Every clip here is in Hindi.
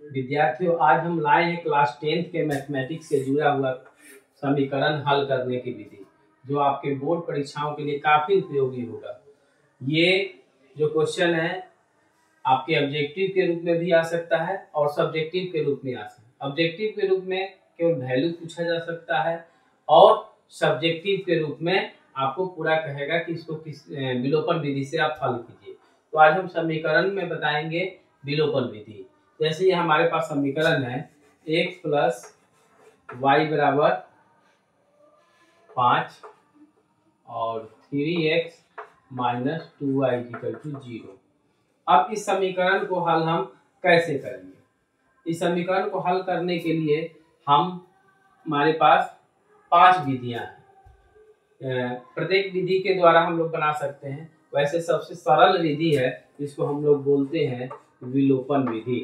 विद्यार्थियों, आज हम लाए हैं क्लास 10th के मैथमेटिक्स से जुड़ा हुआ समीकरण हल करने की विधि, जो आपके बोर्ड परीक्षाओं के लिए काफ़ी उपयोगी होगा। ये जो क्वेश्चन है आपके ऑब्जेक्टिव के रूप में भी आ सकता है और सब्जेक्टिव के रूप में आ सकता है। ऑब्जेक्टिव के रूप में केवल वैल्यू पूछा जा सकता है और सब्जेक्टिव के रूप में आपको पूरा कहेगा कि इसको किस विलोपन विधि से आप हल कीजिए। तो आज हम समीकरण में बताएंगे विलोपन विधि। जैसे ये हमारे पास समीकरण है x प्लस वाई बराबर 5 और 3x minus 2y equal to 0। अब इस समीकरण को हल हम कैसे करेंगे? इस समीकरण को हल करने के लिए हमारे पास 5 विधियां हैं। प्रत्येक विधि के द्वारा हम लोग बना सकते हैं। वैसे सबसे सरल विधि है जिसको हम लोग बोलते हैं विलोपन विधि।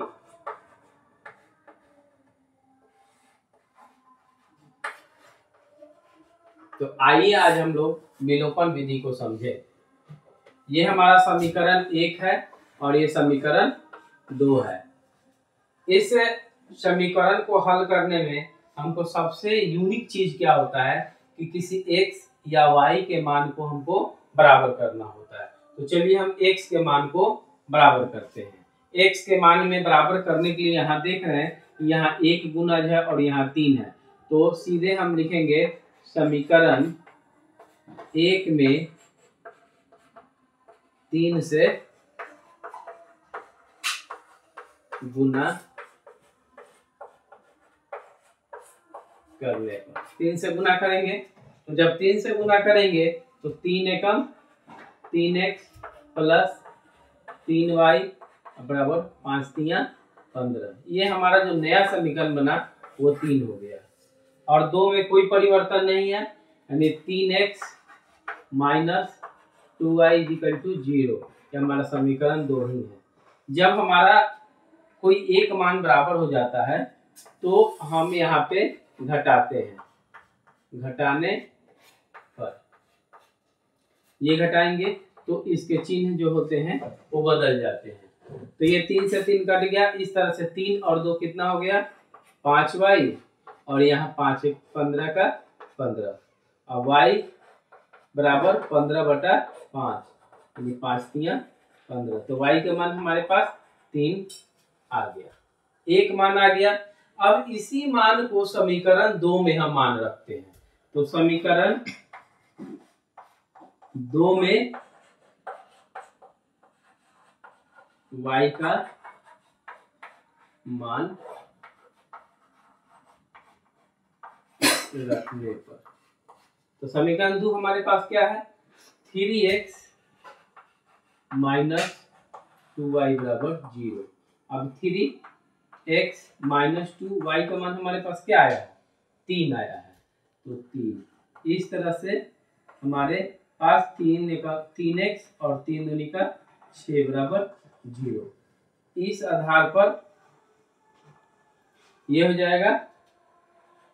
तो आइए आज हम लोग विलोपन विधि को समझें। ये हमारा समीकरण 1 है और ये समीकरण 2 है। इस समीकरण को हल करने में हमको सबसे यूनिक चीज क्या होता है कि किसी x या y के मान को हमको बराबर करना होता है। तो चलिए हम x के मान को बराबर करते हैं। x के मान में बराबर करने के लिए यहाँ देख रहे हैं यहाँ 1 गुणज है और यहाँ 3 है। तो सीधे हम लिखेंगे समीकरण 1 में 3 से गुना करने पर 3 से गुना करेंगे। तो जब 3 से गुना करेंगे तो 3 एकम 3x प्लस 3y बराबर 5 तिया 15। ये हमारा जो नया समीकरण बना वो 3 हो गया और 2 में कोई परिवर्तन नहीं है, यानी 3x minus 2y equal to 0। ये हमारा समीकरण 2 ही है। जब हमारा कोई एक मान बराबर हो जाता है तो हम यहाँ पे घटाते हैं। घटाने पर ये घटाएंगे तो इसके चिन्ह जो होते हैं वो बदल जाते हैं। तो ये 3 से 3 कट गया। इस तरह से 3 और 2 कितना हो गया 5y और यहाँ 5 15 का 15 और y बराबर 15/5 यानी 5 तिया 15। तो y का मान हमारे पास 3 आ गया, एक मान आ गया। अब इसी मान को समीकरण 2 में हम मान रखते हैं। तो समीकरण 2 में y का मान रखने पर तो समीकरण 2 हमारे पास क्या है 3x माइनस 2y बराबर 0। अब 3x माइनस 2y का मान हमारे पास क्या आया है 3 आया है। तो 3 इस तरह से हमारे पास 3x और 3 दूनी का 6 बराबर 0। इस आधार पर ये हो जाएगा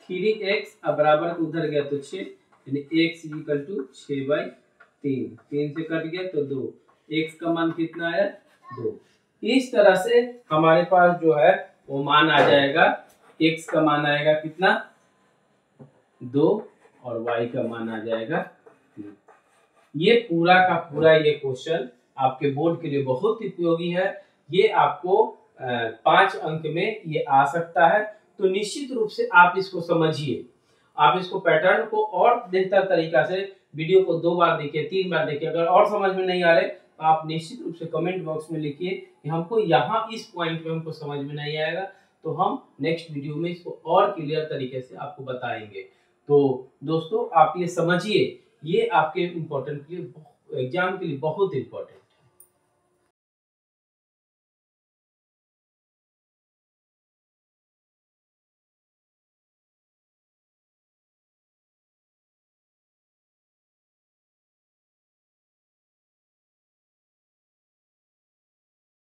3x अब बराबर उधर गया तो 6 यानी x इक्वल टू 6/3। 3 से कट गया तो 2। x का मान कितना आया 2। इस तरह से हमारे पास जो है वो मान आ जाएगा। x का मान आएगा कितना 2 और y का मान आ जाएगा 3। ये पूरा का पूरा ये क्वेश्चन आपके बोर्ड के लिए बहुत उपयोगी है। ये आपको 5 अंक में ये आ सकता है। तो निश्चित रूप से आप इसको समझिए। आप इसको पैटर्न को और बेहतर तरीका से वीडियो को 2 बार देखिए 3 बार देखिए। अगर और समझ में नहीं आ रहे तो आप निश्चित रूप से कमेंट बॉक्स में लिखिए कि हमको यहाँ इस पॉइंट में हमको समझ में नहीं आएगा, तो हम नेक्स्ट वीडियो में इसको और क्लियर तरीके से आपको बताएंगे। तो दोस्तों आप ये समझिए, ये आपके इम्पोर्टेंट के लिए एग्जाम के लिए बहुत इम्पोर्टेंट